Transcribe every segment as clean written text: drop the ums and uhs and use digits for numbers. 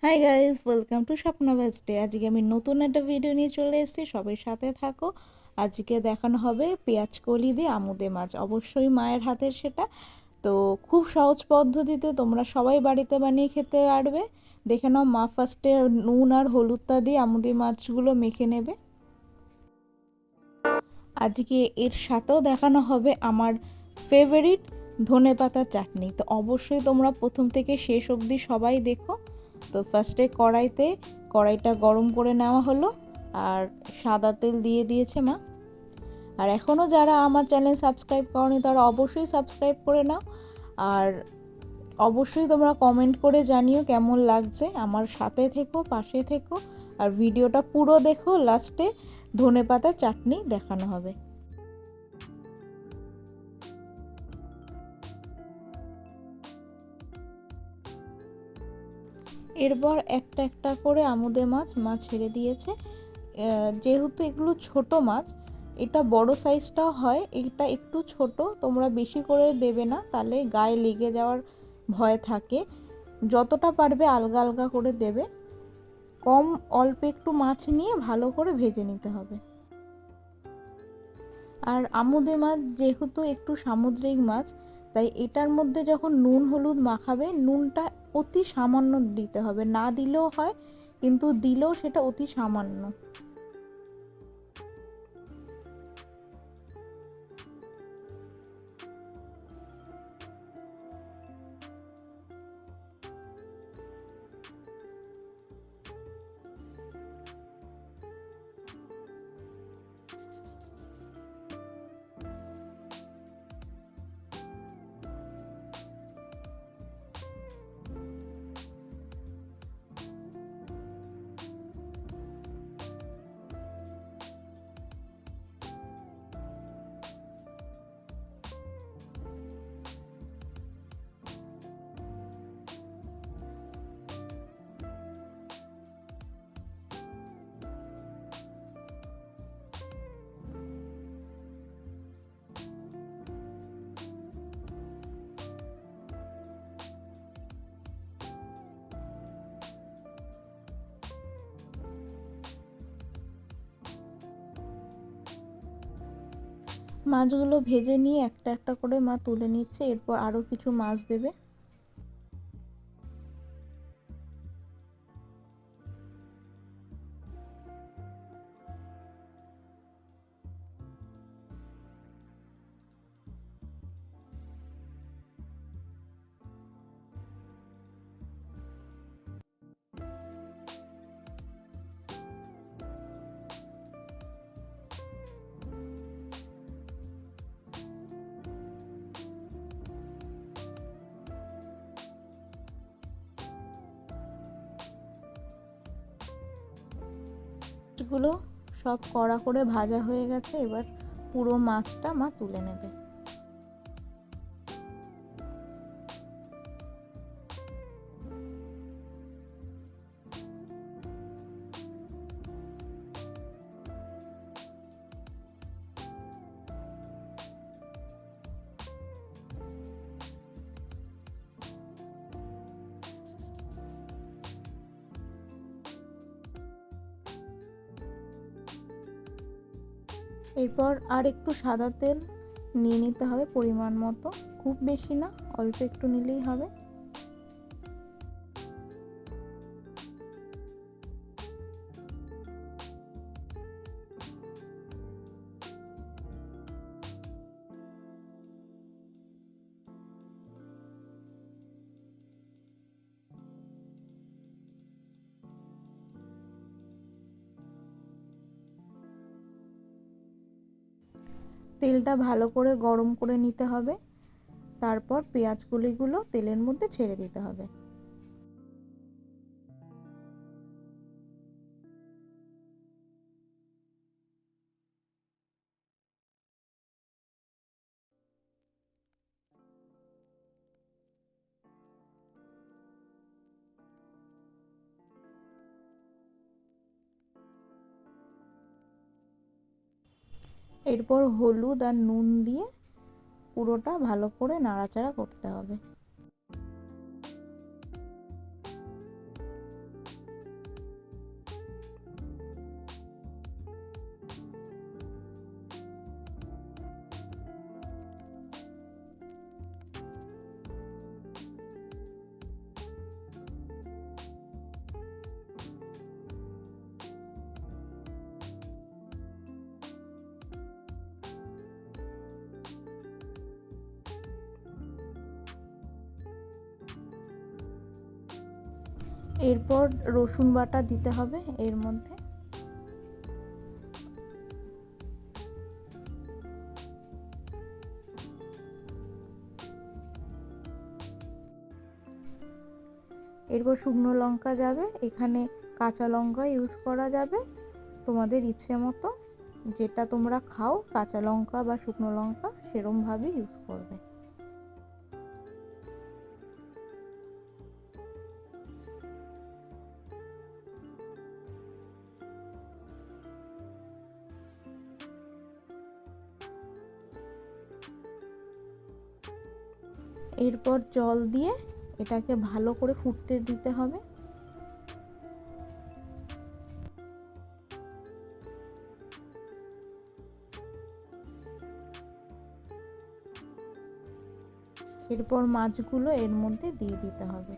High guys, welcome to স্বপ্নভা স্টে। আজকে আমি নতুন একটা ভিডিও নিয়ে চলে এসেছি, সবাই সাথে থাকো। আজকে দেখানো হবে পেঁয়াজকলি দিয়ে আমুদে মাছ, অবশ্যই মায়ের হাতের সেটা। তো খুব সহজ পদ্ধতিতে তোমরা সবাই বাড়িতে বানিয়ে খেতে পারবে। দেখে নাও, মা ফার্স্টে নুন আর হলুদটা দিয়ে আমুদে মাছগুলো মেখে নেবে। আজকে এর সাথেও দেখানো হবে আমার ফেভারিট ধনে পাতার চাটনি। তো অবশ্যই তোমরা প্রথম থেকে শেষ অবধি সবাই দেখো। তো ফার্স্টে কড়াইটা গরম করে নেওয়া হলো, আর সাদা তেল দিয়ে দিয়েছে মা। আর এখনও যারা আমার চ্যানেল সাবস্ক্রাইব করনি তারা অবশ্যই সাবস্ক্রাইব করে নাও। আর অবশ্যই তোমরা কমেন্ট করে জানিও কেমন লাগছে। আমার সাথে থেকো, পাশে থেকো, আর ভিডিওটা পুরো দেখো। লাস্টে ধনেপাতা চাটনি দেখানো হবে। এরপর একটা একটা করে আমুদে মাছ মা ছেড়ে দিয়েছে। যেহেতু এগুলো ছোট মাছ, এটা বড় সাইজটাও হয়, এটা একটু ছোট, তোমরা বেশি করে দেবে না, তাহলে গায়ে লেগে যাওয়ার ভয় থাকে। যতটা পারবে আলগা আলগা করে দেবে। অল্প একটু মাছ নিয়ে ভালো করে ভেজে নিতে হবে। আর আমুদে মাছ যেহেতু একটু সামুদ্রিক মাছ, তাই এটার মধ্যে যখন নুন হলুদ মাখাবে, নুনটা অতি সামান্য দিতে হবে। না দিলেও হয়, কিন্তু দিলেও সেটা অতি সামান্য। মাছগুলো ভেজে নিয়ে একটা একটা করে মা তুলে নিচ্ছে। এরপর আরও কিছু মাছ দেবে। মাছগুলো সব কড়া করে ভাজা হয়ে গেছে। এবার পুরো মাছটা মা তুলে নেবে। এরপর আর একটু সাদা তেল নিয়ে নিতে হবে পরিমাণ মতো, খুব বেশি না, অল্প একটু নিলেই হবে। তেলটা ভালো করে গরম করে নিতে হবে। তারপর পেঁয়াজগুলো তেলের মধ্যে ছেড়ে দিতে হবে। এরপর হলুদ আর নুন দিয়ে পুরোটা ভালো করে নাড়াচাড়া করতে হবে। এরপর রসুন বাটা দিতে হবে এর মধ্যে। এরপর শুকনো লঙ্কা যাবে, এখানে কাঁচা লঙ্কা ইউজ করা যাবে তোমাদের ইচ্ছে মতো, যেটা তোমরা খাও কাঁচা লঙ্কা বা শুকনো লঙ্কা সেরমভাবে ইউজ করবে। এরপর জল দিয়ে এটাকে ভালো করে ফুটতে দিতে হবে। এরপর মাছগুলো এর মধ্যে দিয়ে দিতে হবে।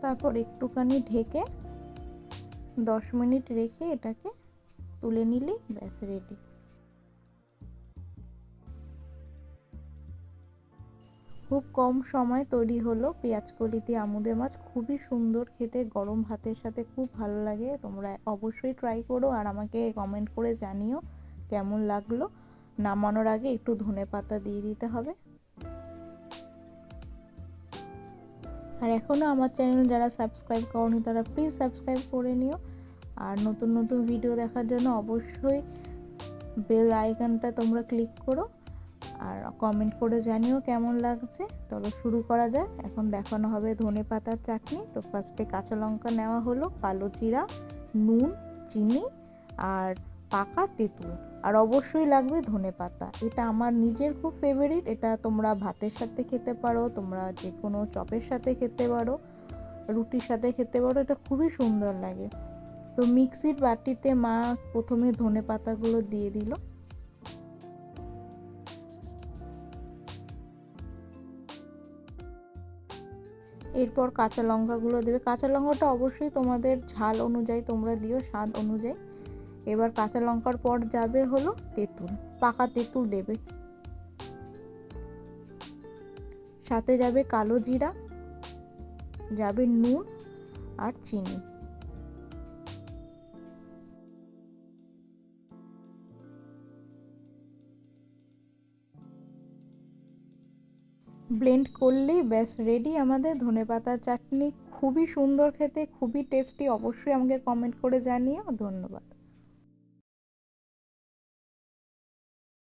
তারপর একটুখানি ঢেকে 10 মিনিট রেখে এটাকে তুলে নিলেই ব্যাস রেডি। খুব কম সময় তৈরি হলো পেঁয়াজকলি দিয়ে আমুদে মাছ। খুবই সুন্দর খেতে, গরম ভাতের সাথে খুব ভালো লাগে। তোমরা অবশ্যই ট্রাই করো আর আমাকে কমেন্ট করে জানিও কেমন লাগলো। নামানোর আগে একটু ধনে পাতা দিয়ে দিতে হবে। আর এখনও আমার চ্যানেল যারা সাবস্ক্রাইব করনি তারা প্লিজ সাবস্ক্রাইব করে নিও। আর নতুন নতুন ভিডিও দেখার জন্য অবশ্যই বেল আইকনটা তোমরা ক্লিক করো আর কমেন্ট করে জানিও কেমন লাগছে। তবে শুরু করা যাক। এখন দেখানো হবে ধনে পাতার চাটনি। তো ফার্স্টে কাঁচা লঙ্কা নেওয়া হলো, কালো জিরা, নুন, চিনি আর পাকা তেঁতুল, আর অবশ্যই লাগবে ধনে পাতা। এটা আমার নিজের খুব ফেভারিট। এটা তোমরা ভাতের সাথে খেতে পারো, তোমরা যে কোনো চপের সাথে খেতে পারো, রুটির সাথে খেতে পারো, এটা খুবই সুন্দর লাগে। তো মিক্সির বাটিতে মা প্রথমে ধনে পাতাগুলো দিয়ে দিল। এরপর কাঁচা লঙ্কাগুলো দেবে। কাঁচা লঙ্কাটা অবশ্যই তোমাদের ঝাল অনুযায়ী তোমরা দিও, স্বাদ অনুযায়ী। এবার কাঁচা লঙ্কার পর যাবে হলো তেঁতুল, পাকা তেঁতুল দেবে। সাথে যাবে কালো জিরা, যাবে নুন আর চিনি। ব্লেন্ড করলেই ব্যাস রেডি আমাদের ধনেপাতার চাটনি। খুবই সুন্দর খেতে, খুবই টেস্টি। অবশ্যই আমাকে কমেন্ট করে জানিও। ধন্যবাদ।